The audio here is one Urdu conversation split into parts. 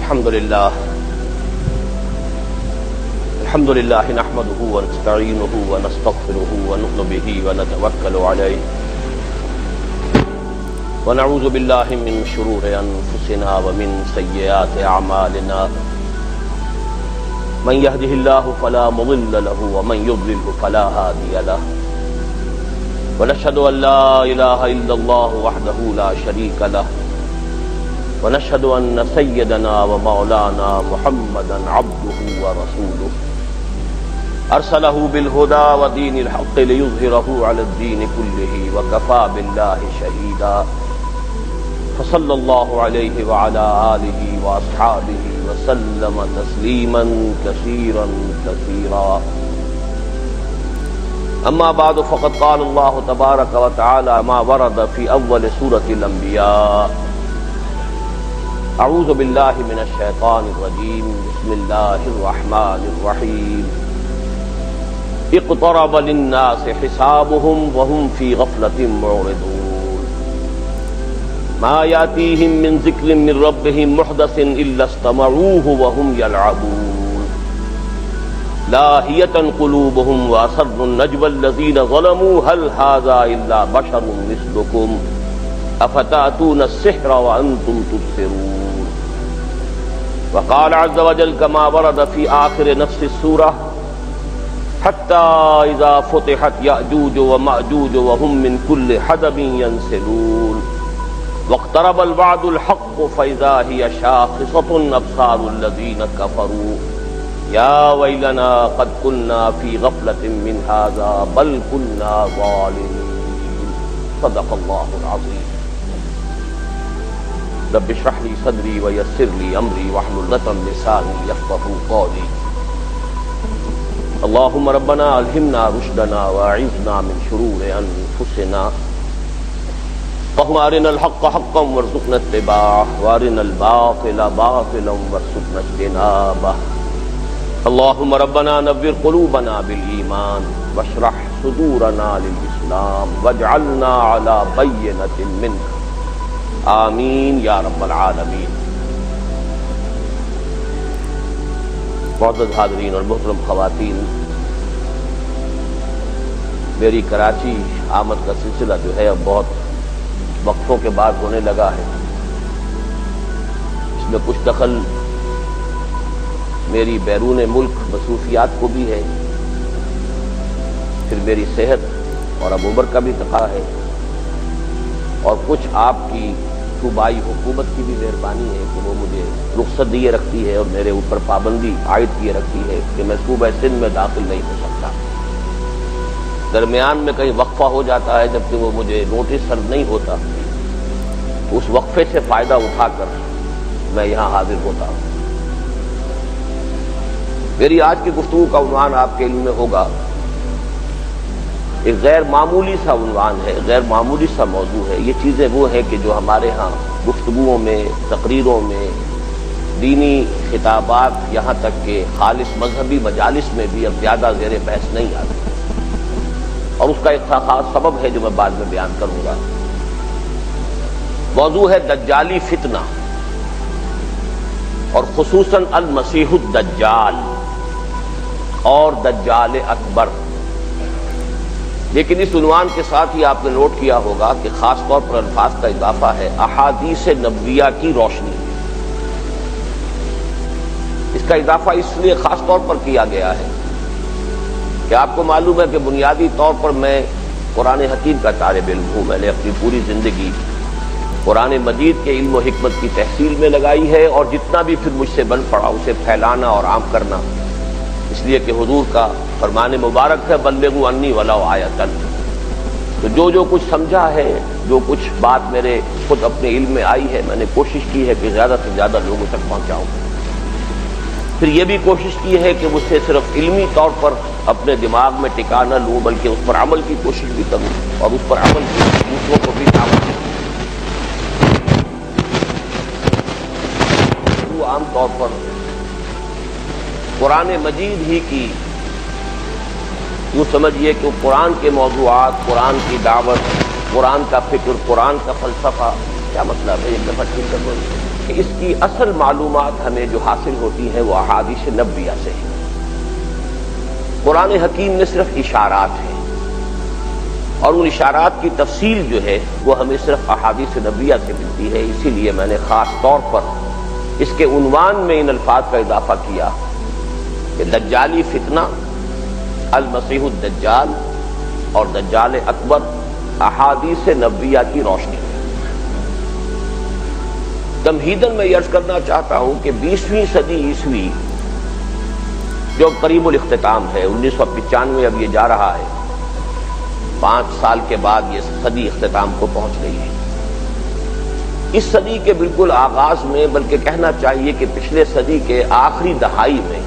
الحمد لله نحمده ونستعينه ونستغفره ونؤمن به ونتوكل عليه ونعوذ بالله من شرور أنفسنا ومن سيئات أعمالنا من يهده الله فلا مضل له ومن يضلل فلا هادي له ونشهد أن لا إله إلا الله وحده لا شريك له ونشهد أن سيدنا ومولانا محمدا عبده ورسوله أرسله بالهدى ودين الحق ليظهره على الدين كله وكفى بالله شهيدا فصلى الله عليه وعلى آله وأصحابه وسلم تسليما كثيرا كثيرا أما بعد فقد قال الله تبارك وتعالى ما ورد في أول سورة الأنبياء أعوذ بالله من الشيطان الرجيم بسم الله الرحمن الرحيم اقترب للناس حسابهم وهم في غفلة معرضون ما يأتيهم من ذكر من ربهم محدث إلا استمعوه وهم يلعبون لاهية قلوبهم وأسروا النجوى الذين ظلموا هل هذا إلا بشر مثلكم أفتأتون السحر وأنتم تبصرون وقال عز وجل كما ورد في آخر نفس السورة حتى إذا فتحت يأجوج ومأجوج وهم من كل حدب ينسلون واقترب الوعد الحق فإذا هي شاخصة أبصار الذين كفروا يا ويلنا قد كنا في غفلة من هذا بل كنا ظالمين صدق الله العظيم رب اشرح لي صدري ويسر لي أمري واحلل عقدة من لساني يفقهوا قولي اللهم ربنا ألهمنا رشدنا وأعذنا من شرور أنفسنا اللهم أرنا الحق حقا وارزقنا اتباعه وأرنا الباطل باطلا وارزقنا اجتنابه اللهم ربنا نور قلوبنا بالإيمان واشرح صدورنا للإسلام واجعلنا على بينة منك آمین یا رب العالمین۔ معزز حاضرین اور محترم خواتین، میری کراچی آمد کا سلسلہ جو ہے اب بہت وقفوں کے بعد ہونے لگا ہے۔ اس میں کچھ دخل میری بیرون ملک مصروفیات کو بھی ہے، پھر میری صحت اور اب عمر کا بھی تقاضا ہے، اور کچھ آپ کی صوبائی حکومت کی بھی مہربانی ہے کہ وہ مجھے رخصت دیے رکھتی ہے اور میرے اوپر پابندی عائد کیے رکھتی ہے کہ میں صوبہ سندھ میں داخل نہیں ہو سکتا۔ درمیان میں کہیں وقفہ ہو جاتا ہے جبکہ وہ مجھے نوٹس سرو نہیں ہوتا، اس وقفے سے فائدہ اٹھا کر میں یہاں حاضر ہوتا ہوں۔ میری آج کی گفتگو کا عنوان آپ کے علم میں ہوگا، ایک غیر معمولی سا عنوان ہے، غیر معمولی سا موضوع ہے۔ یہ چیزیں وہ ہیں کہ جو ہمارے ہاں گفتگوؤں میں، تقریروں میں، دینی خطابات، یہاں تک کہ خالص مذہبی مجالس میں بھی اب زیادہ زیر بحث نہیں آتی، اور اس کا ایک خاص سبب ہے جو میں بعد میں بیان کروں گا۔ موضوع ہے دجالی فتنہ، اور خصوصاً المسیح الدجال اور دجال اکبر۔ لیکن اس عنوان کے ساتھ ہی آپ نے نوٹ کیا ہوگا کہ خاص طور پر الفاظ کا اضافہ ہے احادیث نبویہ کی روشنی۔ اس کا اضافہ اس لیے خاص طور پر کیا گیا ہے کہ آپ کو معلوم ہے کہ بنیادی طور پر میں قرآن حکیم کا طالب علم ہوں۔ میں نے اپنی پوری زندگی قرآن مجید کے علم و حکمت کی تحصیل میں لگائی ہے، اور جتنا بھی پھر مجھ سے بن پڑا اسے پھیلانا اور عام کرنا، اس لیے کہ حضور کا فرمان مبارک ہے بلغوا عنی ولو آیۃ۔ تو جو کچھ سمجھا ہے، جو کچھ بات میرے خود اپنے علم میں آئی ہے، میں نے کوشش کی ہے کہ زیادہ سے زیادہ لوگوں تک پہنچاؤں۔ پھر یہ بھی کوشش کی ہے کہ مجھ سے صرف علمی طور پر اپنے دماغ میں ٹکا نہ لوں بلکہ اس پر عمل کی کوشش بھی کروں، اور اس پر عمل کی دوسروں کو بھی دعوت دوں۔ عام طور پر قرآن مجید ہی کی یوں سمجھیے کہ قرآن کے موضوعات، قرآن کی دعوت، قرآن کا فکر، قرآن کا فلسفہ، کیا مطلب ہے ایک دفعہ ٹھیک کر دو۔ کہ اس کی اصل معلومات ہمیں جو حاصل ہوتی ہیں وہ احادیث نبویہ سے ہیں۔ قرآن حکیم میں صرف اشارات ہیں، اور ان اشارات کی تفصیل جو ہے وہ ہمیں صرف احادیث نبویہ سے ملتی ہے۔ اسی لیے میں نے خاص طور پر اس کے عنوان میں ان الفاظ کا اضافہ کیا کہ دجالی فتنہ، المسیح الدجال اور دجال اکبر احادیث نبویہ کی روشنی میں۔ تمہیداً میں یہ عرض کرنا چاہتا ہوں کہ 20ویں صدی عیسوی جو قریب الاختتام ہے، 1995 اب یہ جا رہا ہے، 5 سال کے بعد یہ صدی اختتام کو پہنچ گئی ہے۔ اس صدی کے بالکل آغاز میں، بلکہ کہنا چاہیے کہ پچھلے صدی کے آخری دہائی میں،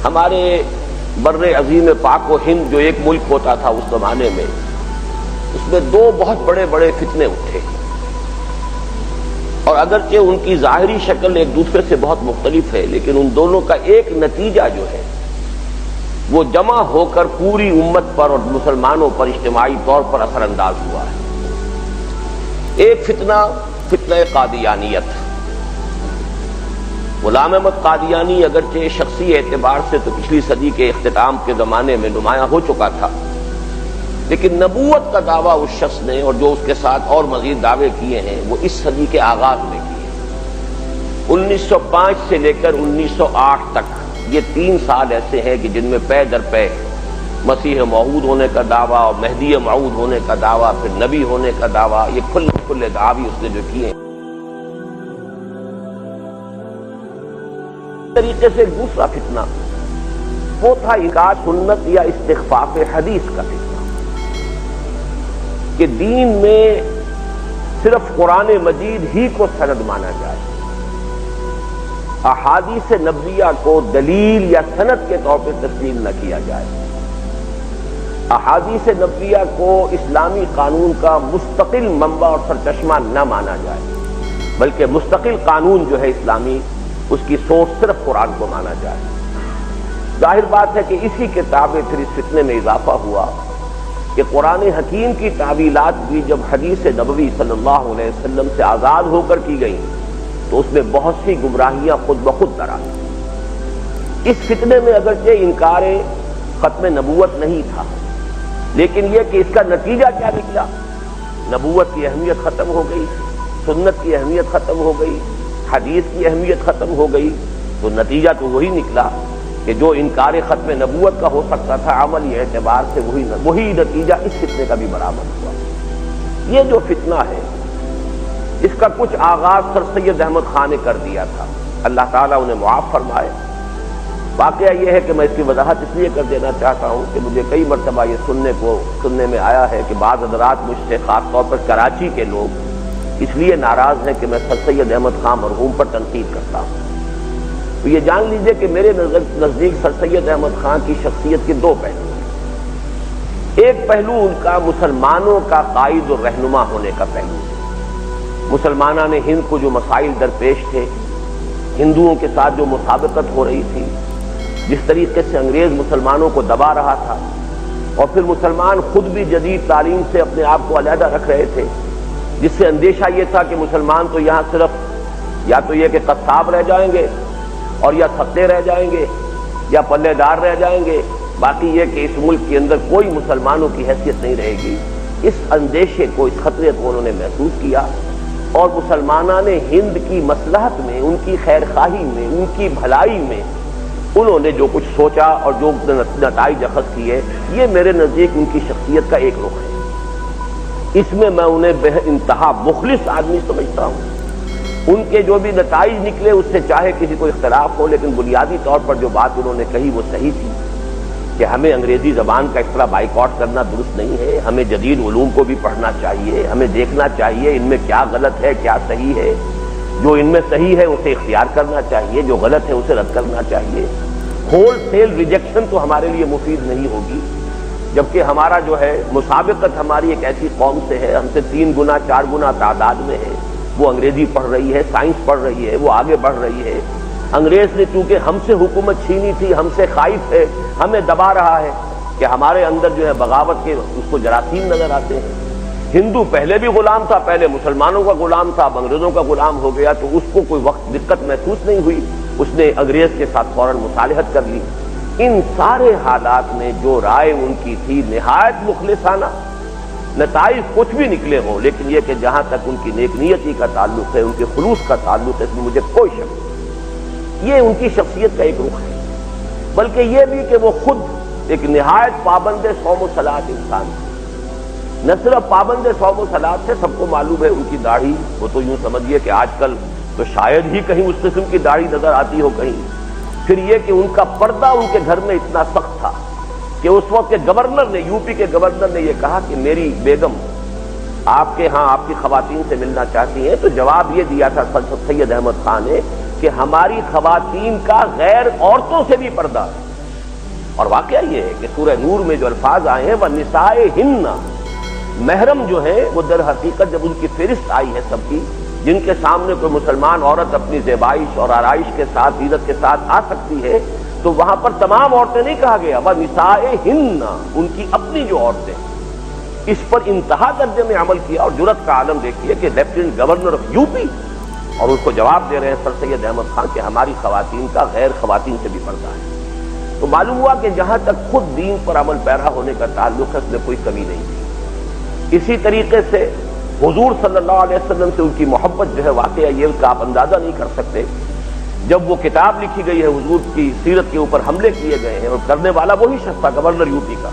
ہمارے بر عظیم پاک و ہند جو ایک ملک ہوتا تھا اس زمانے میں، اس میں 2 بہت بڑے بڑے فتنے اٹھے، اور اگرچہ ان کی ظاہری شکل ایک دوسرے سے بہت مختلف ہے، لیکن ان دونوں کا ایک نتیجہ جو ہے وہ جمع ہو کر پوری امت پر اور مسلمانوں پر اجتماعی طور پر اثر انداز ہوا ہے۔ ایک فتنہ قادیانیت۔ غلام احمد قادیانی اگرچہ شخصی اعتبار سے تو پچھلی صدی کے اختتام کے زمانے میں نمایاں ہو چکا تھا، لیکن نبوت کا دعویٰ اس شخص نے اور جو اس کے ساتھ اور مزید دعوے کیے ہیں وہ اس صدی کے آغاز میں کیے۔ 1905 سے لے کر 1908 تک یہ 3 سال ایسے ہیں کہ جن میں پے در پے مسیح موعود ہونے کا دعویٰ اور مہدی موعود ہونے کا دعویٰ، پھر نبی ہونے کا دعویٰ، یہ کھلے دعوی اس نے جو کیے ہیں۔ طریقے سے دوسرا فتنہ وہ تھا انکار سنت یا استخفاف حدیث کا فتنہ، کہ دین میں صرف قرآن مجید ہی کو سند مانا جائے، احادیث نبویہ کو دلیل یا سند کے طور پہ تسلیم نہ کیا جائے، احادیث نبویہ کو اسلامی قانون کا مستقل منبع اور سرچشمہ نہ مانا جائے، بلکہ مستقل قانون جو ہے اسلامی، اس کی سوچ صرف قرآن کو مانا جائے۔ ظاہر بات ہے کہ اسی کتاب میں پھر اس فتنے میں اضافہ ہوا کہ قرآن حکیم کی تعویلات بھی جب حدیث نبوی صلی اللہ علیہ وسلم سے آزاد ہو کر کی گئیں تو اس میں بہت سی گمراہیاں خود بخود در آئیں۔ اس فتنے میں اگرچہ انکار ختم نبوت نہیں تھا، لیکن یہ کہ اس کا نتیجہ کیا نکلا، نبوت کی اہمیت ختم ہو گئی، سنت کی اہمیت ختم ہو گئی، حدیث کی اہمیت ختم ہو گئی، تو نتیجہ تو وہی نکلا کہ جو انکار ختم نبوت کا ہو سکتا تھا عملی اعتبار سے وہی نتیجہ اس فتنے کا بھی برآمد ہوا۔ یہ جو فتنہ ہے اس کا کچھ آغاز سر سید احمد خان نے کر دیا تھا، اللہ تعالیٰ انہیں معاف فرمائے۔ واقعہ یہ ہے کہ میں اس کی وضاحت اس لیے کر دینا چاہتا ہوں کہ مجھے کئی مرتبہ یہ سننے میں آیا ہے کہ بعض حضرات مجھ سے، خاص طور پر کراچی کے لوگ، اس لیے ناراض ہیں کہ میں سر سید احمد خان مرحوم پر تنقید کرتا ہوں۔ تو یہ جان لیجئے کہ میرے نزدیک سر سید احمد خان کی شخصیت کے 2 پہلو ہیں۔ ایک پہلو ان کا مسلمانوں کا قائد اور رہنما ہونے کا پہلو ہے۔ مسلمانان ہند کو جو مسائل درپیش تھے، ہندوؤں کے ساتھ جو مسابقت ہو رہی تھی، جس طریقے سے انگریز مسلمانوں کو دبا رہا تھا، اور پھر مسلمان خود بھی جدید تعلیم سے اپنے آپ کو علیحدہ رکھ رہے تھے، جس سے اندیشہ یہ تھا کہ مسلمان تو یہاں صرف یا تو یہ کہ قصاب رہ جائیں گے اور یا ستے رہ جائیں گے یا پلے دار رہ جائیں گے، باقی یہ کہ اس ملک کے اندر کوئی مسلمانوں کی حیثیت نہیں رہے گی۔ اس اندیشے کو، اس خطرے کو انہوں نے محسوس کیا، اور مسلمانان ہند کی مصلحت میں، ان کی خیر خواہی میں، ان کی بھلائی میں انہوں نے جو کچھ سوچا اور جو نتائج اخذ کیے، یہ میرے نزدیک ان کی شخصیت کا ایک رخ ہے۔ اس میں میں انہیں بے انتہا مخلص آدمی سمجھتا ہوں۔ ان کے جو بھی نتائج نکلے اس سے چاہے کسی کو اختلاف ہو، لیکن بنیادی طور پر جو بات انہوں نے کہی وہ صحیح تھی کہ ہمیں انگریزی زبان کا اس طرح بائیکاٹ کرنا درست نہیں ہے، ہمیں جدید علوم کو بھی پڑھنا چاہیے، ہمیں دیکھنا چاہیے ان میں کیا غلط ہے کیا صحیح ہے، جو ان میں صحیح ہے اسے اختیار کرنا چاہیے، جو غلط ہے اسے رد کرنا چاہیے۔ ہول سیل ریجیکشن تو ہمارے لیے مفید نہیں ہوگی، جبکہ ہمارا جو ہے مسابقت ہماری ایک ایسی قوم سے ہے، ہم سے 3 گنا 4 گنا تعداد میں ہے، وہ انگریزی پڑھ رہی ہے، سائنس پڑھ رہی ہے، وہ آگے بڑھ رہی ہے۔ انگریز نے چونکہ ہم سے حکومت چھینی تھی، ہم سے خائف ہے، ہمیں دبا رہا ہے کہ ہمارے اندر جو ہے بغاوت کے اس کو جراثیم نظر آتے ہیں۔ ہندو پہلے بھی غلام تھا، پہلے مسلمانوں کا غلام تھا، اب انگریزوں کا غلام ہو گیا، تو اس کو کوئی وقت دقت محسوس نہیں ہوئی، اس نے انگریز کے ساتھ فوراً مصالحت کر لی۔ ان سارے حالات میں جو رائے ان کی تھی نہایت مخلصانہ، نتائج کچھ بھی نکلے ہوں، لیکن یہ کہ جہاں تک ان کی نیک نیتی کا تعلق ہے، ان کے خلوص کا تعلق ہے، اس میں مجھے کوئی شک نہیں۔ یہ ان کی شخصیت کا ایک رخ ہے، بلکہ یہ بھی کہ وہ خود ایک نہایت پابند صوم و صلاۃ انسان تھے۔ نہ صرف پابند صوم و صلاۃ سے، سب کو معلوم ہے ان کی داڑھی، وہ تو یوں سمجھیے کہ آج کل تو شاید ہی کہیں اس قسم کی داڑھی نظر آتی ہو کہیں۔ پھر یہ کہ ان کا پردہ ان کے گھر میں اتنا سخت تھا کہ اس وقت کے گورنر نے، یو پی کے گورنر نے یہ کہا کہ میری بیگم آپ کے ہاں آپ کی خواتین سے ملنا چاہتی ہیں، تو جواب یہ دیا تھا سید احمد خان نے کہ ہماری خواتین کا غیر عورتوں سے بھی پردہ ہے۔ اور واقعہ یہ ہے کہ سورہ نور میں جو الفاظ آئے ہیں وَنِسَائِهِنَّ، محرم جو ہے وہ در حقیقت جب ان کی فہرست آئی ہے سب کی، جن کے سامنے کوئی مسلمان عورت اپنی زیبائش اور آرائش کے ساتھ عزت کے ساتھ آ سکتی ہے، تو وہاں پر تمام عورتیں نہیں کہا گیا، وَنِسَائِهِنَّ، ان کی اپنی جو عورتیں، اس پر انتہا درجے میں عمل کیا۔ اور جرأت کا عالم دیکھیے کہ lieutenant governor of U P, اور اس کو جواب دے رہے ہیں سر سید احمد خان کہ ہماری خواتین کا غیر خواتین سے بھی پردہ ہے۔ تو معلوم ہوا کہ جہاں تک خود دین پر عمل پیرا ہونے کا تعلق ہے، اس میں کوئی کمی نہیں تھی۔ اسی طریقے سے حضور صلی اللہ علیہ وسلم سے ان کی محبت جو ہے، واقعہ یہ کا آپ اندازہ نہیں کر سکتے۔ جب وہ کتاب لکھی گئی ہے حضور کی سیرت کے اوپر حملے کیے گئے ہیں، اور کرنے والا وہی شخص تھا گورنر یو پی کا،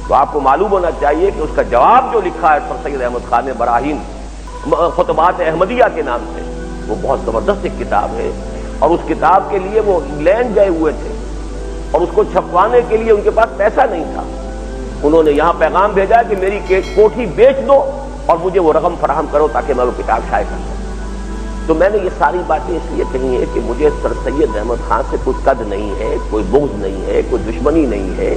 تو آپ کو معلوم ہونا چاہیے کہ اس کا جواب جو لکھا ہے سر سید احمد خان نے براہین خطبات احمدیہ کے نام سے، وہ بہت زبردست ایک کتاب ہے، اور اس کتاب کے لیے وہ انگلینڈ گئے ہوئے تھے، اور اس کو چھپوانے کے لیے ان کے پاس پیسہ نہیں تھا۔ انہوں نے یہاں پیغام بھیجا کہ میری کوٹھی بیچ دو اور مجھے وہ رقم فراہم کرو تاکہ میں وہ کتاب شائع کر سکوں۔ تو میں نے یہ ساری باتیں اس لیے کہی ہیں کہ مجھے سر سید احمد خان سے کوئی قد نہیں ہے، کوئی بغض نہیں ہے، کوئی دشمنی نہیں ہے،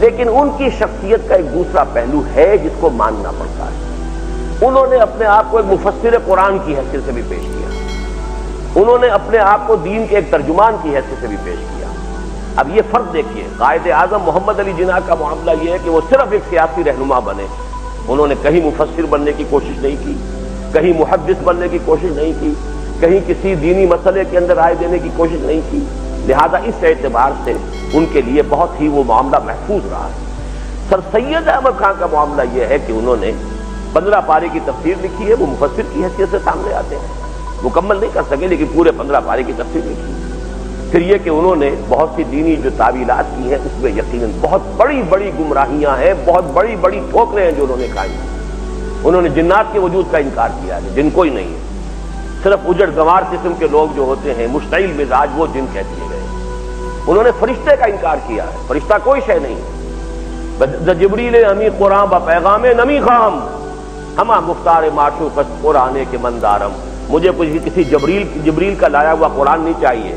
لیکن ان کی شخصیت کا ایک دوسرا پہلو ہے جس کو ماننا پڑتا ہے۔ انہوں نے اپنے آپ کو ایک مفسر قرآن کی حیثیت سے بھی پیش کیا، انہوں نے اپنے آپ کو دین کے ایک ترجمان کی حیثیت سے بھی پیش کیا۔ اب یہ فرق دیکھیے، قائد اعظم محمد علی جناح کا معاملہ یہ ہے کہ وہ صرف ایک سیاسی رہنما بنے، انہوں نے کہیں مفسر بننے کی کوشش نہیں کی، کہیں محدث بننے کی کوشش نہیں کی، کہیں کسی دینی مسئلے کے اندر رائے دینے کی کوشش نہیں کی، لہذا اس اعتبار سے ان کے لیے بہت ہی وہ معاملہ محفوظ رہا ہے۔ سر سید احمد خان کا معاملہ یہ ہے کہ انہوں نے 15 پارے کی تفسیر لکھی ہے، وہ مفسر کی حیثیت سے سامنے آتے ہیں، مکمل نہیں کر سکے لیکن پورے 15 پارے کی تفسیر لکھی ہے۔ پھر یہ کہ انہوں نے بہت سی دینی جو تعویلات کی ہیں، اس میں یقیناً بہت بڑی بڑی گمراہیاں ہیں، بہت بڑی بڑی ٹھوکریں ہیں جو انہوں نے کھائی ہیں۔ انہوں نے جنات کے وجود کا انکار کیا ہے، جن کوئی نہیں ہے، صرف اجڑ گنوار قسم کے لوگ جو ہوتے ہیں مشتعل مزاج، وہ جن کہہ دیے گئے۔ انہوں نے فرشتے کا انکار کیا ہے، فرشتہ کوئی شے نہیں ہے۔ جبریل امی قرآن با پیغام نمی خام ہما مختار معشوق قرآن کے مندارم، مجھے کسی جبریل کا لایا ہوا قرآن نہیں چاہیے،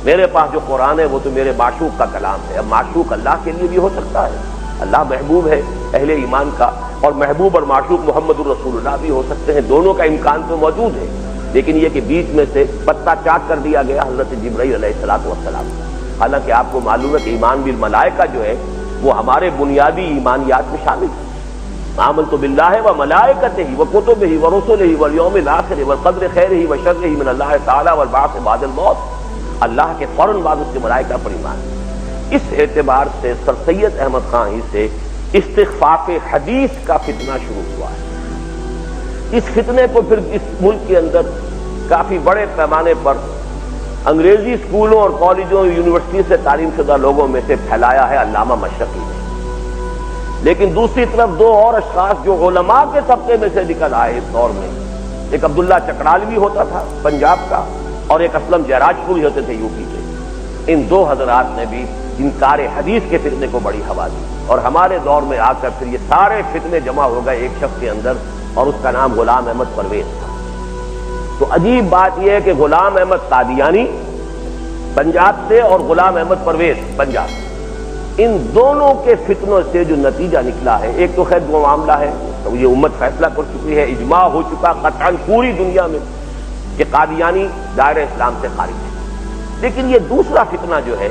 میرے پاس جو قرآن ہے وہ تو میرے معشوق کا کلام ہے۔ اب معشوق اللہ کے لیے بھی ہو سکتا ہے، اللہ محبوب ہے اہل ایمان کا، اور محبوب اور معشوق محمد الرسول اللہ بھی ہو سکتے ہیں، دونوں کا امکان تو موجود ہے، لیکن یہ کہ بیچ میں سے پتہ چاک کر دیا گیا حضرت جبرائیل علیہ الصلوۃ والسلام۔ حالانکہ آپ کو معلوم ہے کہ ایمان بالملائکہ جو ہے وہ ہمارے بنیادی ایمانیات میں شامل ہے۔ آمنت باللہ وملائکتہ وکتبہ ورسلہ والیوم الآخر والقدر خیرہ وشرہ من اللہ تعالی والبعث بعد الموت، اللہ کے فوراً بعد اس کے ملائکہ پر ایمان۔ اس اعتبار سے سر سید احمد خان ہی سے استخفاف حدیث کا فتنہ شروع ہوا ہے۔ اس فتنے کو پھر اس ملک کے اندر کافی بڑے پیمانے پر انگریزی اسکولوں اور کالجوں یونیورسٹی سے تعلیم شدہ لوگوں میں سے پھیلایا ہے علامہ مشرقی نے، لیکن دوسری طرف دو اور اشخاص جو علماء کے طبقے میں سے نکل آئے اس دور میں، ایک عبداللہ چکڑالوی ہوتا تھا پنجاب کا، اور ایک اسلم جیراج پوری ہوتے تھے یو پی کے۔ ان دو حضرات نے بھی انکار حدیث کے فتنے کو بڑی ہوا دی، اور ہمارے دور میں آ کر پھر یہ سارے فتنے جمع ہو گئے ایک شخص کے اندر، اور اس کا نام غلام احمد پرویز تھا۔ تو عجیب بات یہ ہے کہ غلام احمد قادیانی پنجاب سے اور غلام احمد پرویز پنجاب سے، ان دونوں کے فتنوں سے جو نتیجہ نکلا ہے، ایک تو خیر وہ معاملہ ہے تو یہ امت فیصلہ کر چکی ہے، اجماع ہو چکا قطعاً پوری دنیا میں کہ قادیانی دائرہ اسلام سے خارج ہے، لیکن یہ دوسرا فتنہ جو ہے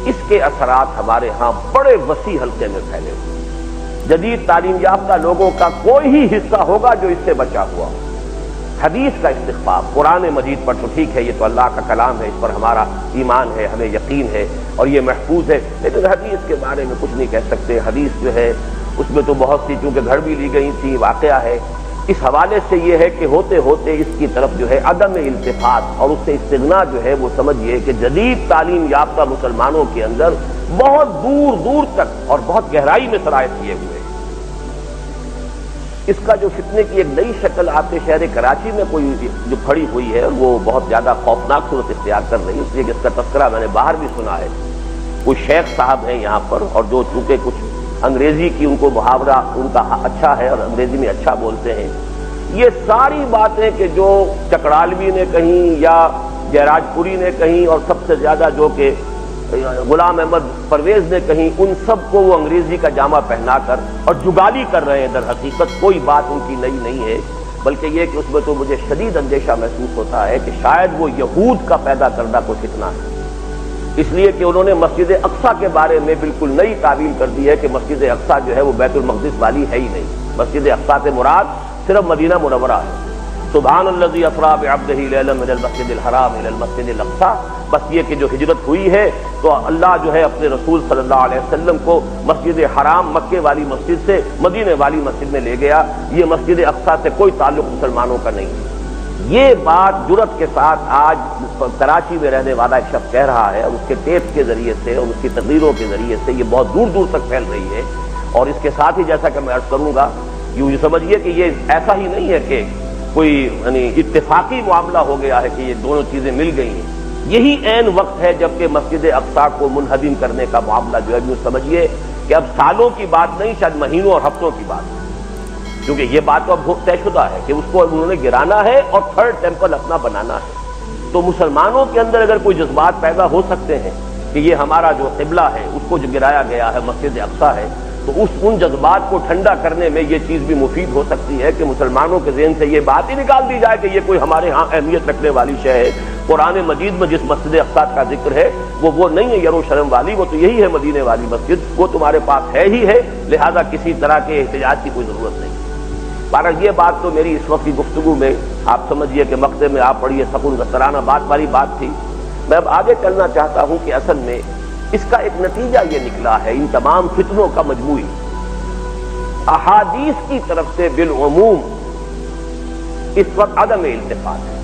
اس کے اثرات ہمارے ہاں بڑے وسیع حلقے میں پھیلے ہوئے۔ جدید تعلیم یافتہ لوگوں کا کوئی ہی حصہ ہوگا جو اس سے بچا ہوا ہو۔ حدیث کا استخفاف قرآن مجید پر تو ٹھیک ہے، یہ تو اللہ کا کلام ہے، اس پر ہمارا ایمان ہے، ہمیں یقین ہے اور یہ محفوظ ہے، لیکن حدیث کے بارے میں کچھ نہیں کہہ سکتے۔ حدیث جو ہے اس میں تو بہت سی چونکہ گھڑ بھی لی گئی تھی، واقعہ ہے۔ اس حوالے سے یہ ہے کہ ہوتے ہوتے اس کی طرف جو ہے عدم التفات اور اس سے استغنا جو ہے وہ سمجھیے کہ جدید تعلیم یافتہ مسلمانوں کے اندر بہت دور دور تک اور بہت گہرائی میں سرایت کیے ہوئے۔ اس کا جو فتنے کی ایک نئی شکل آپ کے شہر کراچی میں کوئی جو کھڑی ہوئی ہے وہ بہت زیادہ خوفناک صورت اختیار کر رہی ہے، اس لیے کہ اس کا تذکرہ میں نے باہر بھی سنا ہے۔ کوئی شیخ صاحب ہیں یہاں پر اور جو چونکہ کچھ انگریزی کی ان کو محاورہ ان کا اچھا ہے اور انگریزی میں اچھا بولتے ہیں، یہ ساری باتیں کہ جو چکڑالوی نے کہیں یا جیراج پوری نے کہیں اور سب سے زیادہ جو کہ غلام احمد پرویز نے کہیں، ان سب کو وہ انگریزی کا جامہ پہنا کر اور جگالی کر رہے ہیں۔ در حقیقت کوئی بات ان کی نئی نہیں ہے، بلکہ یہ کہ اس میں تو مجھے شدید اندیشہ محسوس ہوتا ہے کہ شاید وہ یہود کا پیدا کردہ کوئی فتنہ ہے، اس لیے کہ انہوں نے مسجد اقصیٰ کے بارے میں بالکل نئی تعویل کر دی ہے کہ مسجد اقصیٰ جو ہے وہ بیت المقدس والی ہے ہی نہیں، مسجد اقصیٰ سے مراد صرف مدینہ منورہ ہے۔ سبحان الذی اسریٰ بعبدہ لیلا من المسجد الحرام الی المسجد الاقصیٰ، بس یہ کہ جو ہجرت ہوئی ہے تو اللہ جو ہے اپنے رسول صلی اللہ علیہ وسلم کو مسجد حرام مکے والی مسجد سے مدینے والی مسجد میں لے گیا، یہ مسجد اقصیٰ سے کوئی تعلق مسلمانوں کا نہیں ہے۔ یہ بات جرأت کے ساتھ آج کراچی میں رہنے والا ایک شخص کہہ رہا ہے اور اس کے ٹیپ کے ذریعے سے اور اس کی تقریروں کے ذریعے سے یہ بہت دور دور تک پھیل رہی ہے۔ اور اس کے ساتھ ہی جیسا کہ میں عرض کروں گا، یہ سمجھیے کہ یہ ایسا ہی نہیں ہے کہ کوئی یعنی اتفاقی معاملہ ہو گیا ہے کہ یہ دونوں چیزیں مل گئی ہیں، یہی عین وقت ہے جبکہ مسجد اقصیٰ کو منہدم کرنے کا معاملہ جو ہے یوں سمجھیے کہ اب سالوں کی بات نہیں، شاید مہینوں اور ہفتوں کی بات ہے، کیونکہ یہ بات تو اب طے شدہ ہے کہ اس کو انہوں نے گرانا ہے اور تھرڈ ٹیمپل اپنا بنانا ہے۔ تو مسلمانوں کے اندر اگر کوئی جذبات پیدا ہو سکتے ہیں کہ یہ ہمارا جو قبلہ ہے اس کو جو گرایا گیا ہے مسجد اقصیٰ ہے، تو ان جذبات کو ٹھنڈا کرنے میں یہ چیز بھی مفید ہو سکتی ہے کہ مسلمانوں کے ذہن سے یہ بات ہی نکال دی جائے کہ یہ کوئی ہمارے ہاں اہمیت رکھنے والی شے ہے۔ قرآن مجید میں جس مسجد اقصیٰ کا ذکر ہے وہ نہیں ہے یروشلم والی، وہ تو یہی ہے مدینے والی مسجد، وہ تمہارے پاس ہے ہی ہے، لہذا کسی طرح کے احتجاج کی کوئی ضرورت نہیں۔ بہرحال یہ بات تو میری اس وقت کی گفتگو میں آپ سمجھیے کہ مقطع میں آپ پڑھیے سکون گسترانہ بات والی بات تھی۔ میں اب آگے چلنا چاہتا ہوں کہ اصل میں اس کا ایک نتیجہ یہ نکلا ہے ان تمام فتنوں کا مجموعی احادیث کی طرف سے بالعموم اس وقت عدم التفات ہے،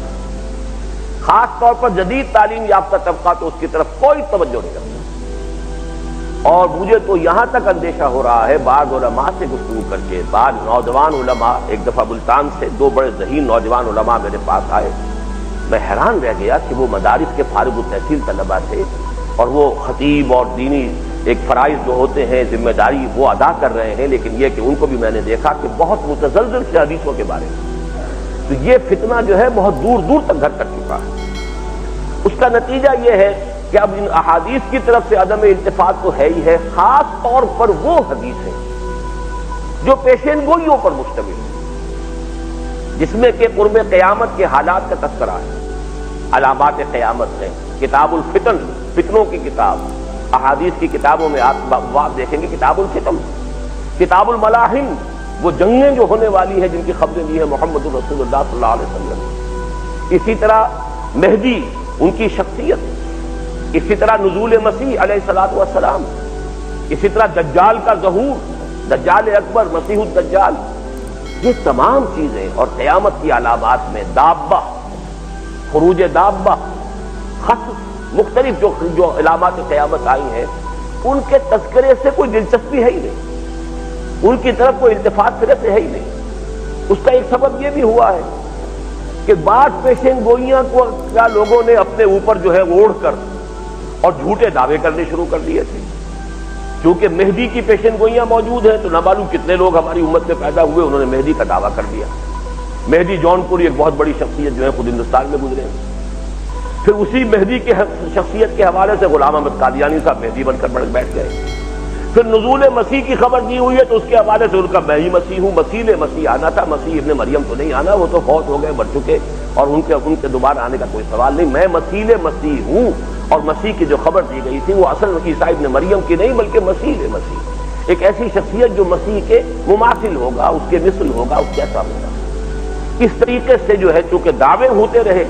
خاص طور پر جدید تعلیم یافتہ طبقہ تو اس کی طرف کوئی توجہ نہیں کرتا۔ اور مجھے تو یہاں تک اندیشہ ہو رہا ہے، بعض علماء سے گفتگو کر کے، بعض نوجوان علماء، ایک دفعہ ملتان سے 2 بڑے ذہین نوجوان علماء میرے پاس آئے، میں حیران رہ گیا کہ وہ مدارس کے فارغ التحصیل طلباء تھے اور وہ خطیب اور دینی ایک فرائض جو ہوتے ہیں ذمہ داری وہ ادا کر رہے ہیں، لیکن یہ کہ ان کو بھی میں نے دیکھا کہ بہت متزلزل سے حدیثوں کے بارے میں، تو یہ فتنہ جو ہے بہت دور دور تک گھر کر چکا ہے۔ اس کا نتیجہ یہ ہے کہ اب ان احادیث کی طرف سے عدم التفات تو ہے ہی ہے، خاص طور پر وہ حدیثیں جو پیشین گوئیوں پر مشتمل ہیں، جس میں کہ قرب قیامت کے حالات کا تذکرہ ہے، علامات قیامت ہیں، کتاب الفتن، فتنوں کی کتاب، احادیث کی کتابوں میں آپ دیکھیں گے کتاب الفتن، کتاب الملاحم، وہ جنگیں جو ہونے والی ہیں جن کی خبریں دی ہے محمد رسول اللہ صلی اللہ علیہ وسلم، اسی طرح مہدی ان کی شخصیت، اسی طرح نزول مسیح علیہ الصلوۃ والسلام، اسی طرح دجال کا ظہور، دجال اکبر، مسیح الدجال، یہ تمام چیزیں اور قیامت کی علامات میں دابہ، خروج دابہ، خصف، مختلف جو علامات قیامت آئی ہیں ان کے تذکرے سے کوئی دلچسپی ہے ہی نہیں، ان کی طرف کوئی التفات سرے سے ہے ہی نہیں۔ اس کا ایک سبب یہ بھی ہوا ہے کہ بعض پیشین گوئیاں کو کیا لوگوں نے اپنے اوپر جو ہے اوڑھ کر اور جھوٹے دعوے کرنے شروع کر دیے تھے، کیونکہ مہدی کی پیشین گوئیاں موجود ہیں تو نہ معلوم کتنے لوگ ہماری امت میں پیدا ہوئے انہوں نے مہدی کا دعویٰ کر دیا۔ مہدی جون پوری ایک بہت بڑی شخصیت جو ہے خود ہندوستان میں گزرے، پھر اسی مہدی کی شخصیت کے حوالے سے غلام احمد قادیانی صاحب مہدی بن کر بیٹھ گئے، پھر نزول مسیح کی خبر دی ہوئی ہے تو اس کے حوالے سے ان کا میں ہی مسیح ہوں، مسیح آنا تھا، مسیح ابن مریم تو نہیں آنا، وہ تو فوت ہو گئے، مر چکے، اور ان کے دوبارہ آنے کا کوئی سوال نہیں، میں مسیح ہوں، اور مسیح کی جو خبر دی گئی تھی وہ اصل عیسیٰ ابن مریم کی نہیں بلکہ مسیح ایک ایسی شخصیت جو مسیح کے مماثل ہوگا، اس کے مثل ہوگا، اس جیسا ہوگا۔ اس طریقے سے جو ہے چونکہ دعوے ہوتے رہے،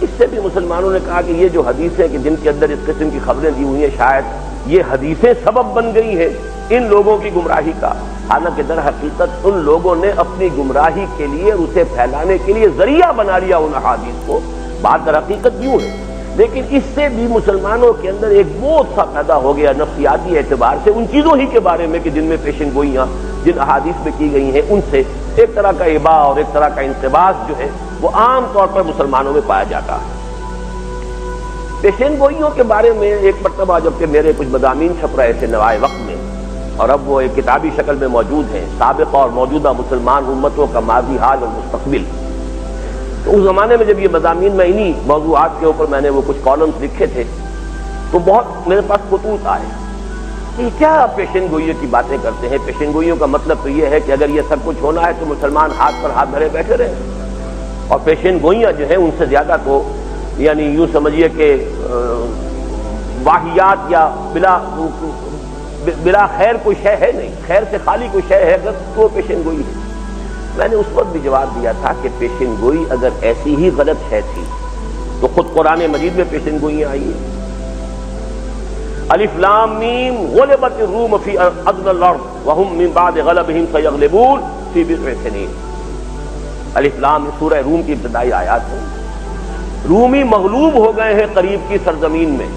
اس سے بھی مسلمانوں نے کہا کہ یہ جو حدیثیں کہ جن کے اندر اس قسم کی خبریں دی ہوئی ہیں، شاید یہ حدیثیں سبب بن گئی ہیں ان لوگوں کی گمراہی کا، حالانکہ در حقیقت ان لوگوں نے اپنی گمراہی کے لیے، اسے پھیلانے کے لیے ذریعہ بنا لیا ان احادیث کو۔ بات در حقیقت یوں ہے، لیکن اس سے بھی مسلمانوں کے اندر ایک بوجھ سا پیدا ہو گیا نفسیاتی اعتبار سے ان چیزوں ہی کے بارے میں کہ جن میں پیشن گوئیاں جن احادیث میں کی گئی ہیں، ان سے ایک طرح کا اباء اور ایک طرح کا انتباس جو ہے وہ عام طور پر مسلمانوں میں پایا جاتا ہے۔ پیشن گوئیوں کے بارے میں ایک مرتبہ جبکہ میرے کچھ مضامین چھپ رہے تھے نوائے وقت میں، اور اب وہ ایک کتابی شکل میں موجود ہیں، سابقہ اور موجودہ مسلمان امتوں کا ماضی، حال اور مستقبل۔ تو اس زمانے میں جب یہ مضامین میں انہی موضوعات کے اوپر میں نے وہ کچھ کالمز لکھے تھے تو بہت میرے پاس خطوط آئے کہ کیا پیشن گوئیوں کی باتیں کرتے ہیں۔ پیشن گوئیوں کا مطلب تو یہ ہے کہ اگر یہ سب کچھ ہونا ہے تو مسلمان ہاتھ پر ہاتھ دھرے بیٹھے رہے، اور پیشن گوئیاں جو ہیں ان سے زیادہ تو یعنی یوں سمجھیے کہ واہیات یا بلا خیر کوئی شے ہے نہیں، خیر سے خالی کوئی شے ہے اگر تو وہ پیشن گوئی ہے۔ میں نے اس وقت بھی جواب دیا تھا کہ پیشن گوئی اگر ایسی ہی غلط شے تھی تو خود قرآن مجید میں پیشن گوئیاں آئی ہیں۔ الف لام میم غلبت الروم فی ادنی الارض وهم من بعد غلبهم سیغلبون فی بضع سنین۔ الف لام سورہ روم کی ابتدائی آیات ہیں۔ رومی مغلوب ہو گئے ہیں قریب کی سرزمین میں،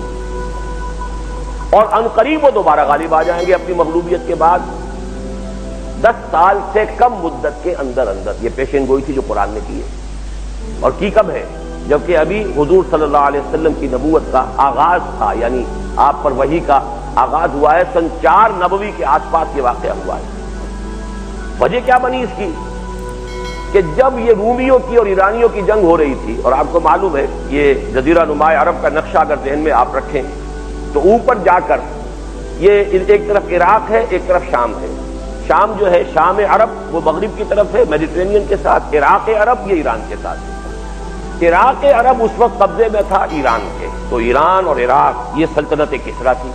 اور ان قریب وہ دوبارہ غالب آ جائیں گے اپنی مغلوبیت کے بعد 10 سال سے کم مدت کے اندر۔ یہ پیشن گوئی تھی جو قرآن نے کی ہے، اور کی کب ہے؟ جبکہ ابھی حضور صلی اللہ علیہ وسلم کی نبوت کا آغاز تھا، یعنی آپ پر وحی کا آغاز ہوا ہے سن 4 نبوی کے آس پاس یہ واقعہ ہوا ہے۔ وجہ کیا بنی اس کی کہ جب یہ رومیوں کی اور ایرانیوں کی جنگ ہو رہی تھی، اور آپ کو معلوم ہے یہ جزیرہ نما عرب کا نقشہ اگر ذہن میں آپ رکھیں تو اوپر جا کر یہ ایک طرف عراق ہے، ایک طرف شام ہے۔ شام جو ہے شام عرب وہ مغرب کی طرف ہے میڈیٹرینین کے ساتھ، عراق عرب یہ ایران کے ساتھ ہے۔ عراق عرب اس وقت قبضے میں تھا ایران کے، تو ایران اور عراق یہ سلطنت کسریٰ تھی۔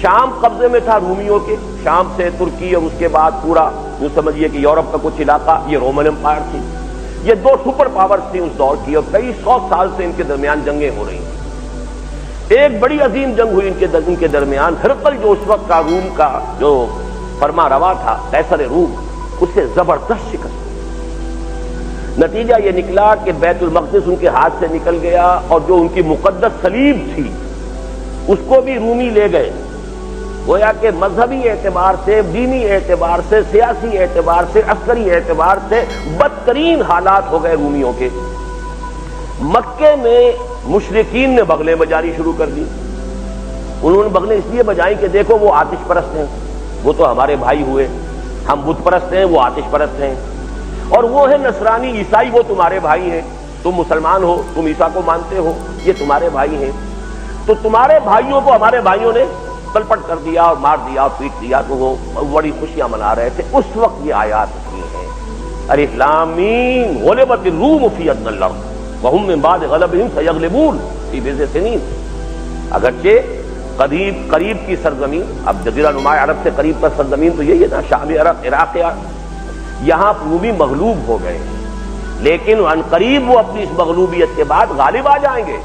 شام قبضے میں تھا رومیوں کے، شام سے ترکی اور اس کے بعد پورا یوں سمجھیے کہ یورپ کا کچھ علاقہ یہ رومن امپائر تھی۔ یہ 2 سپر پاورز تھیں اس دور کی، اور کئی 100 سال سے ان کے درمیان جنگیں ہو رہی تھیں۔ ایک بڑی عظیم جنگ ہوئی ان کے درمیان۔ ہرقل جو اس وقت کا روم کا جو فرما روا تھا، قیصر روم، اسے زبردست شکست۔ نتیجہ یہ نکلا کہ بیت المقدس ان کے ہاتھ سے نکل گیا، اور جو ان کی مقدس صلیب تھی اس کو بھی رومی لے گئے۔ گویا کہ مذہبی اعتبار سے، دینی اعتبار سے، سیاسی اعتبار سے، عسکری اعتبار سے بدترین حالات ہو گئے رومیوں کے۔ مکے میں مشرکین نے بغلیں بجانی شروع کر دی۔ انہوں نے بغلیں اس لیے بجائیں کہ دیکھو وہ آتش پرست ہیں، وہ تو ہمارے بھائی ہوئے، ہم بت پرست ہیں، وہ آتش پرست ہیں، اور وہ ہے نصرانی عیسائی، وہ تمہارے بھائی ہیں، تم مسلمان ہو، تم عیسیٰ کو مانتے ہو، یہ تمہارے بھائی ہیں، تو تمہارے بھائیوں کو ہمارے بھائیوں نے تلپٹ کر دیا اور مار دیا اور پیٹ دیا، تو وہ بڑی خوشیاں منا رہے تھے۔ اس وقت یہ آیات کی ہیں، الف لام میم غلبت الروم فی ادنی الارض وهم من بعد غلبهم سیغلبون فی بضع سنین۔ اگرچہ قریب کی سرزمین، اب جزیرہ نما عرب سے قریب پر سرزمین تو یہی ہے نا، شام عرب، عراق، یہاں رومی مغلوب ہو گئے، لیکن ان قریب وہ اپنی اس مغلوبیت کے بعد غالب آ جائیں گے،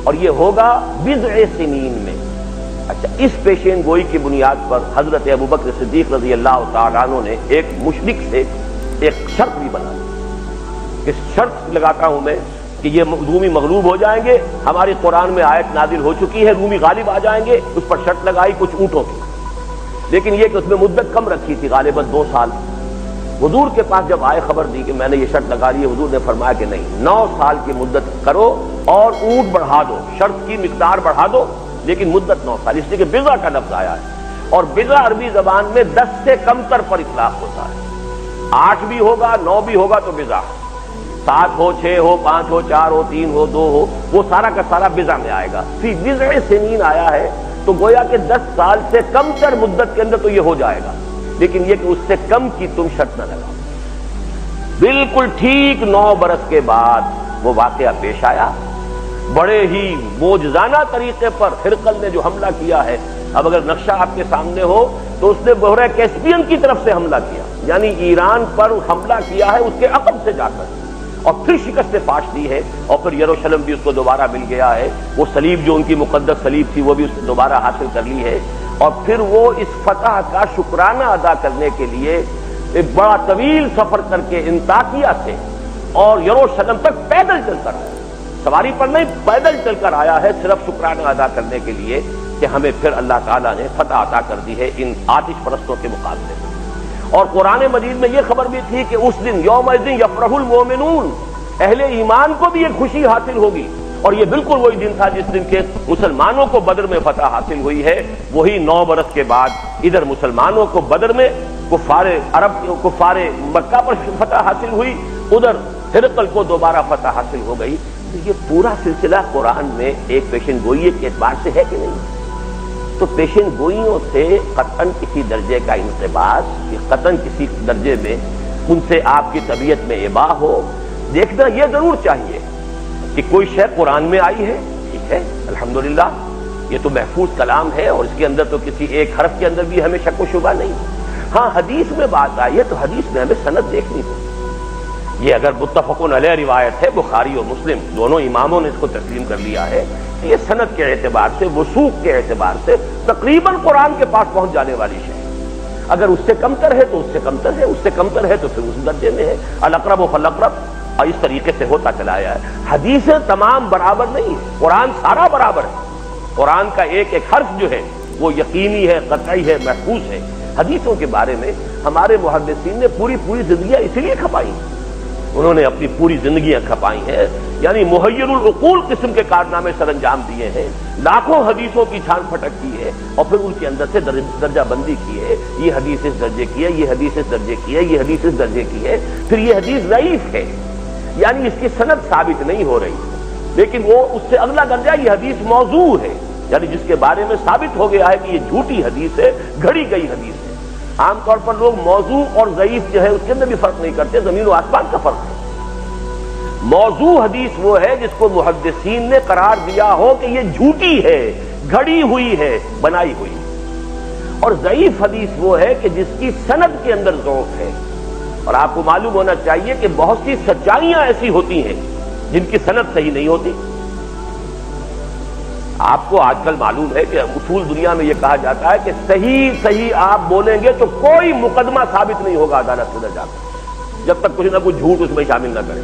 اور یہ ہوگا بضع سنین میں۔ اچھا، اس پیشین گوئی کی بنیاد پر حضرت ابوبکر صدیق رضی اللہ تعالیٰ عنہ نے ایک مشرک سے ایک شرط بھی بنائی۔ اس شرط لگاتا ہوں میں کہ یہ رومی مغلوب ہو جائیں گے، ہماری قرآن میں آیت نازل ہو چکی ہے، رومی غالب آ جائیں گے، اس پر شرط لگائی کچھ اونٹوں کی، لیکن یہ کہ اس میں مدت کم رکھی تھی، غالباً 2 سال۔ حضور کے پاس جب آئے خبر دی کہ میں نے یہ شرط لگا لی ہے، حضور نے فرمایا کہ نہیں، 9 سال کی مدت کرو اور اونٹ بڑھا دو، شرط کی مقدار بڑھا دو، لیکن مدت 9 سال، اس لیے کہ بضع کا لفظ آیا ہے، اور بضع عربی زبان میں 10 سے کم تر پر اطلاق ہوتا ہے۔ 8 بھی ہوگا، 9 بھی ہوگا تو بضع، 7 ہو، 6 ہو، 5 ہو، 4 ہو، 3 ہو، 2 ہو، وہ سارا کا سارا بضع میں آئے گا۔ فی بضع سنین آیا ہے تو گویا کہ 10 سال سے کم تر مدت کے اندر تو یہ ہو جائے گا، لیکن یہ کہ اس سے کم کی تم شرط نہ لگاؤ۔ بالکل ٹھیک 9 برس کے بعد وہ واقعہ پیش آیا بڑے ہی موجزانہ طریقے پر ہرقل نے جو حملہ کیا ہے، اب اگر نقشہ آپ کے سامنے ہو تو اس نے بحیرہ کیسپیئن کی طرف سے حملہ کیا، یعنی ایران پر حملہ کیا ہے اس کے عقب سے جا کر، اور پھر شکست فاش دی ہے، اور پھر یروشلم بھی اس کو دوبارہ مل گیا ہے، وہ صلیب جو ان کی مقدس صلیب تھی وہ بھی اس نے دوبارہ حاصل کر لی ہے، اور پھر وہ اس فتح کا شکرانہ ادا کرنے کے لیے ایک بڑا طویل سفر کر کے انطاکیہ سے اور یروشلم تک پیدل چل کر آیا، سواری پر نہیں، پیدل چل کر آیا ہے، صرف شکرانہ ادا کرنے کے لیے کہ ہمیں پھر اللہ تعالیٰ نے فتح عطا کر دی ہے ان آتش پرستوں کے مقابلے میں۔ اور قرآن مجید میں یہ خبر بھی تھی کہ اس دن یومئذ یفرح المؤمنون، اہل ایمان کو بھی ایک خوشی حاصل ہوگی، اور یہ بالکل وہی دن تھا جس دن کے مسلمانوں کو بدر میں فتح حاصل ہوئی ہے، وہی 9 برس کے بعد ادھر مسلمانوں کو بدر میں کفار عرب کفار مکہ پر فتح حاصل ہوئی، ادھر ہرقل کو دوبارہ فتح حاصل ہو گئی۔ تو یہ پورا سلسلہ قرآن میں ایک پیشن گوئی کے اعتبار سے ہے کہ نہیں؟ تو پیشن گوئیوں سے قطعاً کسی درجے کا انقباس، قطعاً کسی درجے میں ان سے آپ کی طبیعت میں اباح ہو، دیکھنا یہ ضرور چاہیے کہ کوئی شے قرآن میں آئی ہے، ٹھیک ہے الحمدللہ، یہ تو محفوظ کلام ہے اور اس کے اندر تو کسی ایک حرف کے اندر بھی ہمیں شک و شبہ نہیں۔ ہاں حدیث میں بات آئی ہے تو حدیث میں ہمیں سند دیکھنی ہوگی۔ یہ اگر متفقون علیہ روایت ہے، بخاری اور مسلم دونوں اماموں نے اس کو تسلیم کر لیا ہے، یہ سند کے اعتبار سے، وثوق کے اعتبار سے تقریباً قرآن کے پاس پہنچ جانے والی شے۔ اگر اس سے کمتر ہے تو اس سے کمتر ہے، اس سے کمتر ہے تو پھر اس درجے میں ہے، الاقرب فالاقرب، اور اس طریقے سے ہوتا چلا آیا ہے۔ حدیثیں تمام برابر نہیں ہے، قرآن سارا برابر ہے، قرآن کا ایک ایک حرف جو ہے وہ یقینی ہے، قطعی ہے، محفوظ ہے۔ حدیثوں کے بارے میں ہمارے محدثین نے پوری زندگیاں اسی لیے کھپائی، انہوں نے اپنی پوری زندگیاں کھپائی ہیں، یعنی محیر العقول قسم کے کارنامے سر انجام دیے ہیں، لاکھوں حدیثوں کی چھان پھٹک کی ہے، اور پھر ان کے اندر سے درجہ بندی کی ہے، یہ حدیث اس درجے کی ہے، یہ حدیث اس درجے کی ہے، یہ حدیث اس درجے کی ہے، پھر یہ حدیث ضعیف ہے، یعنی اس کی سند ثابت نہیں ہو رہی، لیکن وہ اس سے اگلا درجہ یہ حدیث موضوع ہے، یعنی جس کے بارے میں ثابت ہو گیا ہے کہ یہ جھوٹی حدیث ہے، گھڑی گئی حدیث ہے۔ عام طور پر لوگ موضوع اور ضعیف جو ہے اس کے اندر بھی فرق نہیں کرتے، زمین و آسمان کا فرق ہے۔ موضوع حدیث وہ ہے جس کو محدثین نے قرار دیا ہو کہ یہ جھوٹی ہے، گھڑی ہوئی ہے، بنائی ہوئی، اور ضعیف حدیث وہ ہے کہ جس کی سند کے اندر ضعف ہے۔ اور آپ کو معلوم ہونا چاہیے کہ بہت سی سچائیاں ایسی ہوتی ہیں جن کی سند صحیح نہیں ہوتی۔ آپ کو آج کل معلوم ہے کہ اصول دنیا میں یہ کہا جاتا ہے کہ صحیح آپ بولیں گے تو کوئی مقدمہ ثابت نہیں ہوگا عدالت کے اندر جا کر، جب تک کچھ نہ کچھ جھوٹ اس میں شامل نہ کرے۔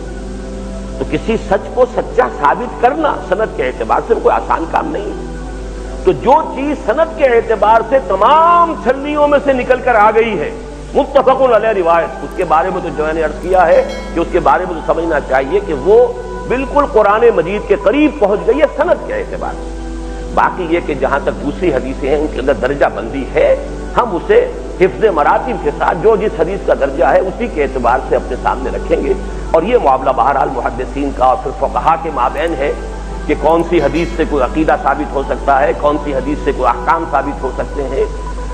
تو کسی سچ کو سچا ثابت کرنا سند کے اعتبار سے کوئی آسان کام نہیں ہے۔ تو جو چیز سند کے اعتبار سے تمام چھلنیوں میں سے نکل کر آ گئی ہے، متفقون علیہ روایت، اس کے بارے میں تو جو میں نے عرض کیا ہے کہ اس کے بارے میں تو سمجھنا چاہیے کہ وہ بالکل قرآن مجید کے قریب پہنچ گئی ہے سند کے اعتبار سے۔ باقی یہ کہ جہاں تک دوسری حدیثیں ہیں ان کے اندر درجہ بندی ہے، ہم اسے حفظ مراتب کے ساتھ جو جس حدیث کا درجہ ہے اسی کے اعتبار سے اپنے سامنے رکھیں گے، اور یہ معاملہ بہرحال محدثین کا اور پھر فقہا کے مابین ہے کہ کون سی حدیث سے کوئی عقیدہ ثابت ہو سکتا ہے، کون سی حدیث سے کوئی احکام ثابت ہو سکتے ہیں،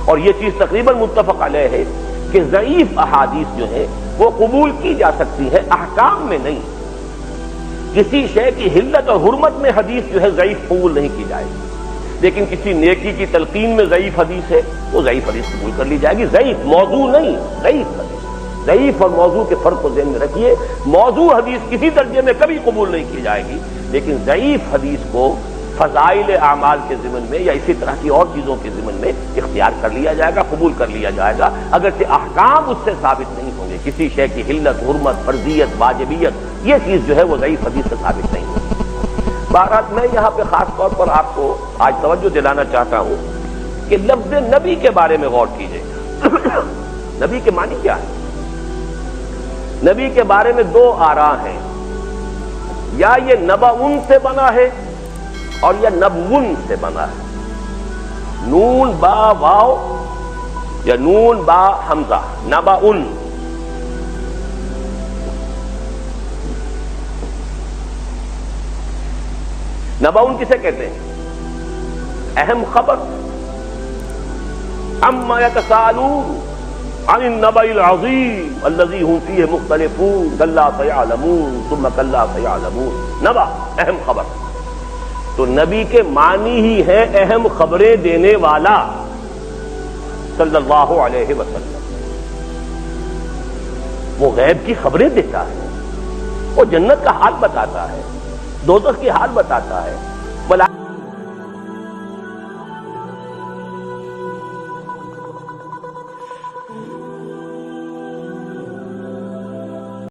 اور یہ چیز تقریباً متفق علیہ ہے کہ ضعیف احادیث جو ہیں وہ قبول کی جا سکتی ہیں، احکام میں نہیں۔ کسی شے کی حلت اور حرمت میں حدیث جو ہے ضعیف قبول نہیں کی جائے گی، لیکن کسی نیکی کی تلقین میں ضعیف حدیث ہے وہ ضعیف حدیث قبول کر لی جائے گی، ضعیف، موضوع نہیں، ضعیف حدیث۔ ضعیف اور موضوع کے فرق کو ذہن میں رکھیے، موضوع حدیث کسی درجے میں کبھی قبول نہیں کی جائے گی، لیکن ضعیف حدیث کو فضائل اعمال کے ضمن میں یا اسی طرح کی اور چیزوں کے ضمن میں اختیار کر لیا جائے گا، قبول کر لیا جائے گا، اگرچہ احکام اس سے ثابت نہیں ہوں گے، کسی شے کی حلت، حرمت، فرضیت، واجبیت، یہ چیز جو ہے وہ ضعیف حدیث سے ثابت نہیں ہوگی۔ بہرحال میں یہاں پہ خاص طور پر آپ کو آج توجہ دلانا چاہتا ہوں کہ لفظ نبی کے بارے میں غور کیجیے۔ نبی کے معنی کیا ہے؟ نبی کے بارے میں دو آراء ہیں، یا یہ نبأٌ سے بنا ہے اور یا نبوٌ سے بنا ہے، نون با واو یا نون با حمزہ، نبأٌ۔ نبأٌ کسے کہتے ہیں؟ اہم خبر، عما یتساءلون عن النبأ العظیم الذی هم فیہ مختلفون کلا سیعلمون ثم کلا سیعلمون۔ نبأ، اہم خبر، تو نبی کے معنی ہی ہے اہم خبریں دینے والا صلی اللہ علیہ وسلم. وہ غیب کی خبریں دیتا ہے، وہ جنت کا حال بتاتا ہے، دوزخ کی حال بتاتا ہے.